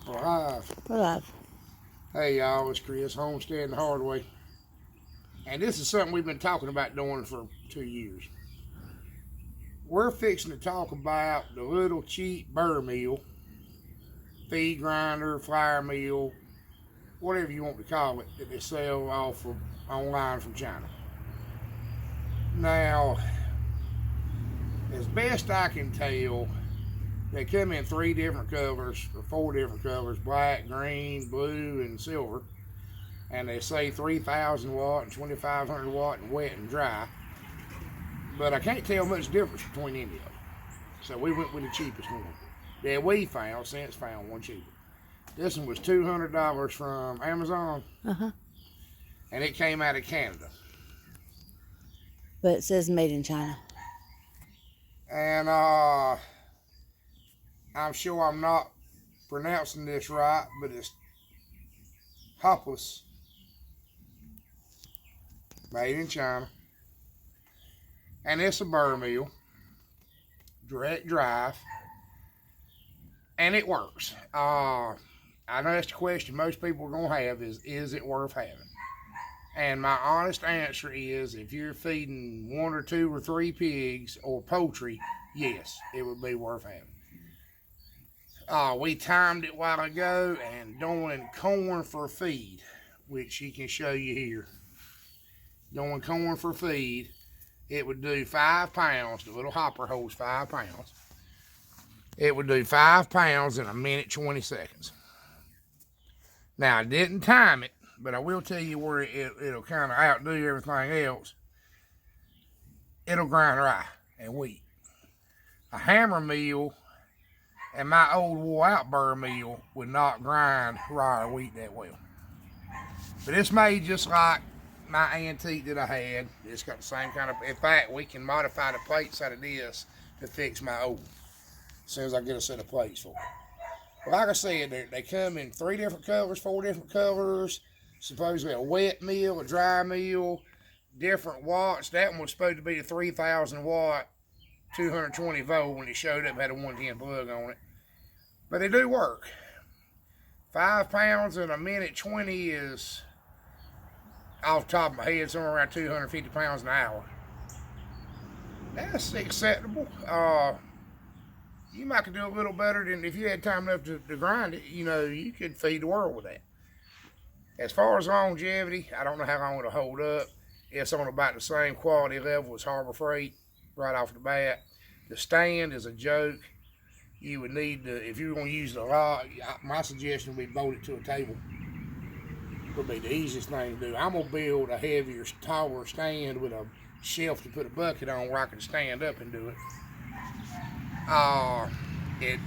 We're live. We're live. Hey y'all, it's Chris, Homestead the Hard Way. And this is something we've been talking about doing for 2 years. We're fixing to talk about the little cheap Burr mill, feed grinder, flour mill, whatever you want to call it, that they sell off of online from China. Now, as best I can tell, they come in 3 different colors, or 4 different colors: black, green, blue, and silver. And they say 3,000 watt and 2,500 watt and wet and dry. But I can't tell much difference between any of them. So we went with the cheapest one that we found, since found one cheaper. This one was $200 from Amazon. And it came out of Canada. But it says made in China. And I'm sure I'm not pronouncing this right, but it's Hopeless, made in China. And it's a Burr mill, direct drive, and it works. I know that's the question most people are going to have is it worth having? And my honest answer is, if you're feeding 1 or 2 or 3 pigs or poultry, yes, it would be worth having. We timed it a while ago and doing corn for feed, which he can show you here. Doing corn for feed, it would do 5 pounds. The little hopper holds 5 pounds. It would do 5 pounds in 1:20 seconds. Now, I didn't time it, but I will tell you where it'll kind of outdo everything else. It'll grind rye and wheat. A hammer mill and my old wore out Burr mill would not grind rye or wheat that well. But it's made just like my antique that I had. It's got the same kind of, in fact, we can modify the plates out of this to fix my old, as soon as I get a set of plates for it. Like I said, they come in 3 different colors, 4 different colors, supposedly a wet mill, a dry mill, different watts. That one was supposed to be a 3,000 watt, 220 volt when it showed up, had a 110 plug on it. But they do work. 5 pounds in 1:20 is, off the top of my head, somewhere around 250 pounds an hour. That's acceptable. You might could do a little better than if you had time enough to grind it. You know, you could feed the world with that. As far as longevity, I don't know how long it'll hold up. It's on about the same quality level as Harbor Freight right off the bat. The stand is a joke. You would need to, if you're going to use it a lot, my suggestion would be bolt it to a table. Would be the easiest thing to do. I'm going to build a heavier, taller stand with a shelf to put a bucket on where I can stand up and do it.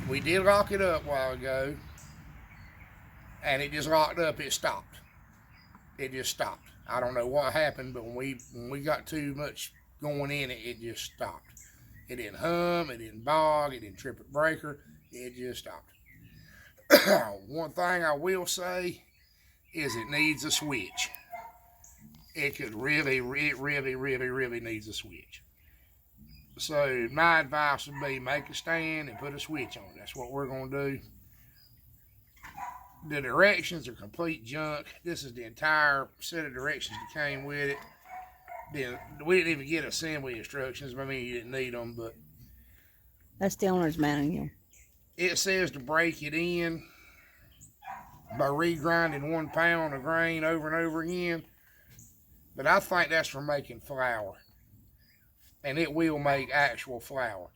We did lock it up a while ago, and it just locked up. It stopped. It just stopped. I don't know what happened, but when we got too much going in it, it just stopped. It didn't hum, it didn't bog, it didn't trip at breaker, it just stopped. One thing I will say is it needs a switch. It really needs a switch. So my advice would be make a stand and put a switch on it. That's what we're going to do. The directions are complete junk. This is the entire set of directions that came with it. We didn't even get assembly instructions. I mean, you didn't need them, but That's the owner's manual. it says to break it in by regrinding 1 pound of grain over and over again. But I think that's for making flour, and it will make actual flour.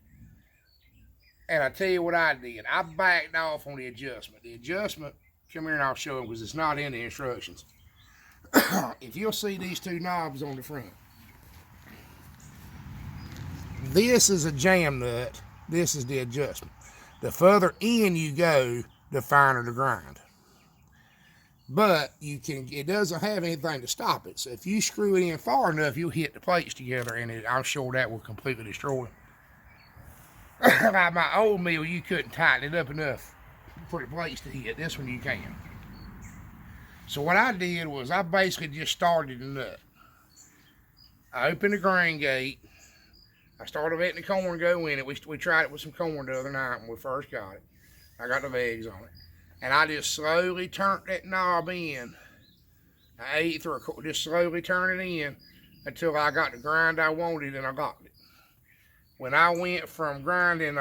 And I tell you what I did. I backed off on the adjustment. The adjustment, come here and I'll show them because it's not in the instructions. If you'll see these 2 knobs on the front, this is a jam nut. This is the adjustment. The further in you go, the finer the grind. But it doesn't have anything to stop it. So if you screw it in far enough, you'll hit the plates together, and I'm sure that will completely destroy it. Like my old mill, you couldn't tighten it up enough for the plates to hit. This one you can. So what I did was I basically just started the nut. I opened the grain gate. I started letting the corn go in it. We tried it with some corn the other night when we first got it. I got the eggs on it. And I just slowly turned that knob in, an eighth or a quarter, just slowly turn it in until I got the grind I wanted, and I got it. When I went from grinding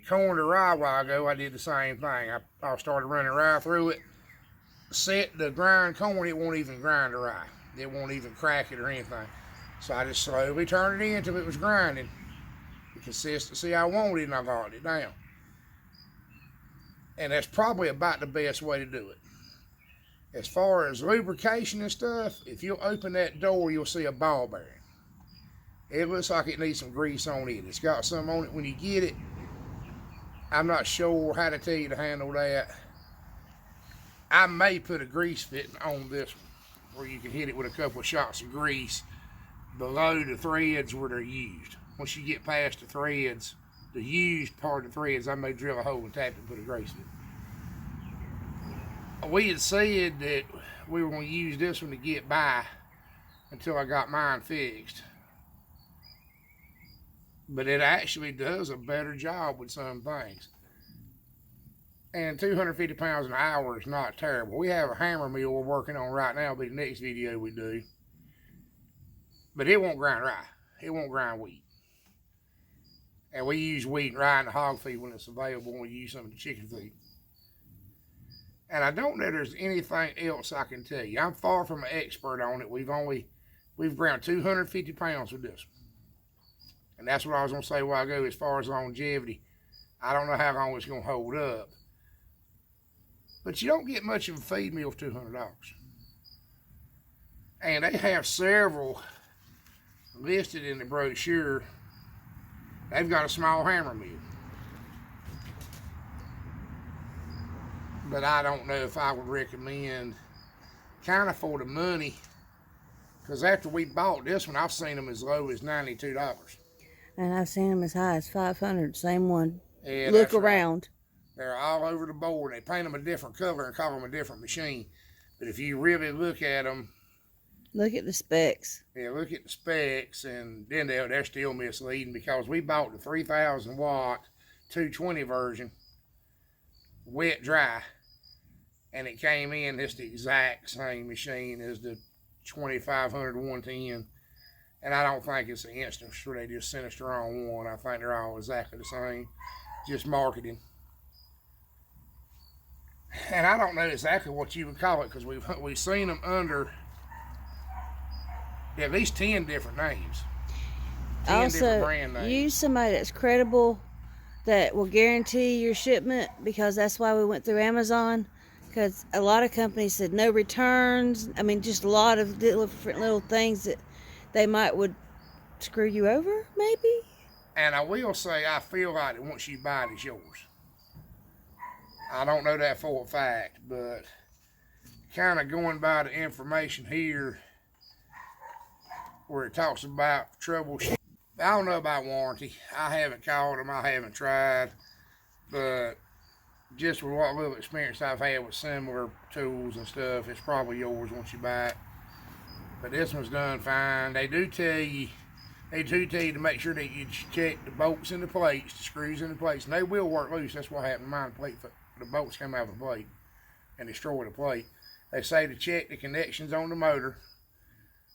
corn to rye a while ago, I did the same thing. I started running rye through it, set the grind corn, it won't even grind the rye. It won't even crack it or anything. So I just slowly turned it in until it was grinding the consistency I wanted, and I got it down. And that's probably about the best way to do it. As far as lubrication and stuff, if you'll open that door, you'll see a ball bearing. It looks like it needs some grease on it. It's got some on it when you get it. I'm not sure how to tell you to handle that. I may put a grease fitting on this one, where you can hit it with a couple of shots of grease below the threads where they're used. Once you get past the threads, the used part of the threads, I may drill a hole and tap it and put a grease fit. We had said that we were going to use this one to get by until I got mine fixed. But it actually does a better job with some things. And 250 pounds an hour is not terrible. We have a hammer mill we're working on right now. It'll be the next video we do. But it won't grind rye. It won't grind wheat. And we use wheat and rye in the hog feed when it's available, and we use some of the chicken feed. And I don't know there's anything else I can tell you. I'm far from an expert on it. We've ground 250 pounds with this one. And that's what I was going to say a while ago as far as longevity. I don't know how long it's going to hold up. But you don't get much of a feed mill for $200. And they have several listed in the brochure. They've got a small hammer mill. But I don't know if I would recommend, kind of for the money, because after we bought this one, I've seen them as low as $92. And I've seen them as high as 500. Same one. Yeah, Look around. Right. They're all over the board. They paint them a different color and call them a different machine. But if you really look at them, look at the specs. Yeah, look at the specs, and then they're still misleading, because we bought the 3,000 watt 220 version, wet dry, and it came in just the exact same machine as the 2500 110. And I don't think it's an instance where they just sent us the wrong one. I think they're all exactly the same, just marketing. And I don't know exactly what you would call it, because we've seen them under at least 10 different names. 10 different brand names. Use somebody that's credible, that will guarantee your shipment, because that's why we went through Amazon, because a lot of companies said no returns. I mean, just a lot of different little things that they would screw you over, maybe. And I will say, I feel like that once you buy it, it's yours. I don't know that for a fact, but kind of going by the information here where it talks about troubleshooting. I don't know about warranty. I haven't called them. I haven't tried. But just with what little experience I've had with similar tools and stuff, it's probably yours once you buy it. But this one's done fine. They do tell you to make sure that you check the bolts and the plates, the screws and the plates, and they will work loose. That's what happened to mine. The bolts come out of the plate and destroy the plate. They say to check the connections on the motor.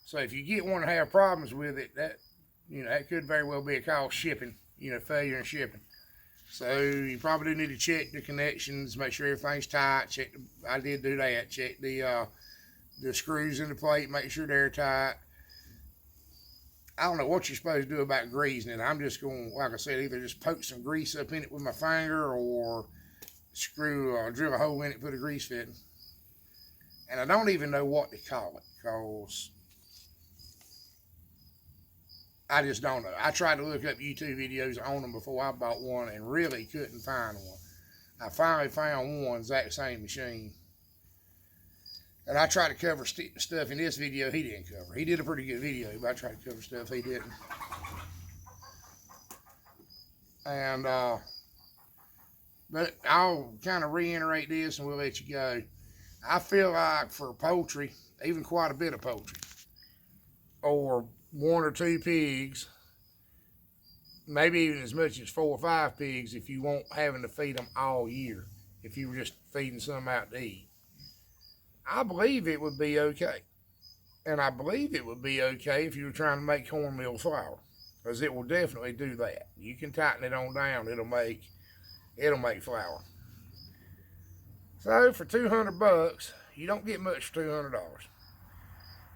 So if you get one to have problems with it, that could very well be a cause shipping, failure in shipping. So you probably do need to check the connections, make sure everything's tight. I did do that. Check the screws in the plate, make sure they're tight. I don't know what you're supposed to do about greasing it. I'm just going, like I said, either just poke some grease up in it with my finger, or drill a hole in it, put a grease fitting. And I don't even know what to call it, because I just don't know. I tried to look up YouTube videos on them before I bought one and really couldn't find one. I finally found one, exact same machine. And I tried to cover stuff in this video he didn't cover. He did a pretty good video, but I tried to cover stuff he didn't. And, but I'll kind of reiterate this and we'll let you go. I feel like for poultry, even quite a bit of poultry, or 1 or 2 pigs, maybe even as much as 4 or 5 pigs if you want having to feed them all year. if you were just feeding some out to eat. I believe it would be okay. And I believe it would be okay if you were trying to make cornmeal flour, because it will definitely do that. You can tighten it on down, it'll make flour. So for $200, you don't get much for $200.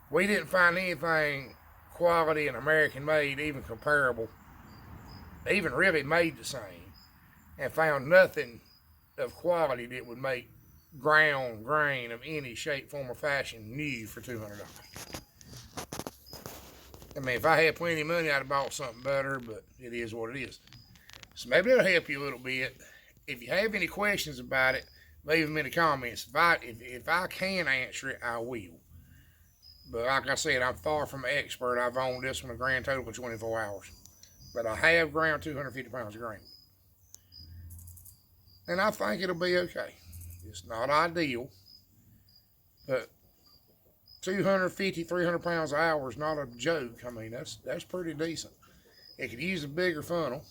We didn't find anything quality and American made, even comparable, even really made the same, and found nothing of quality that would make ground grain of any shape, form, or fashion new for $200. I mean, if I had plenty of money, I'd have bought something better, but it is what it is. So maybe that'll help you a little bit. If you have any questions about it, leave them in the comments. If I can answer it, I will. But like I said, I'm far from an expert. I've owned this one a grand total of 24 hours. But I have ground 250 pounds of grain. And I think it'll be okay. It's not ideal, but 250, 300 pounds an hour is not a joke. I mean, that's pretty decent. It could use a bigger funnel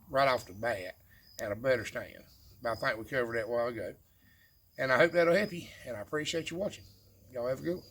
right off the bat and a better stand. But I think we covered that a while ago. And I hope that'll help you, and I appreciate you watching. Y'all have a good one.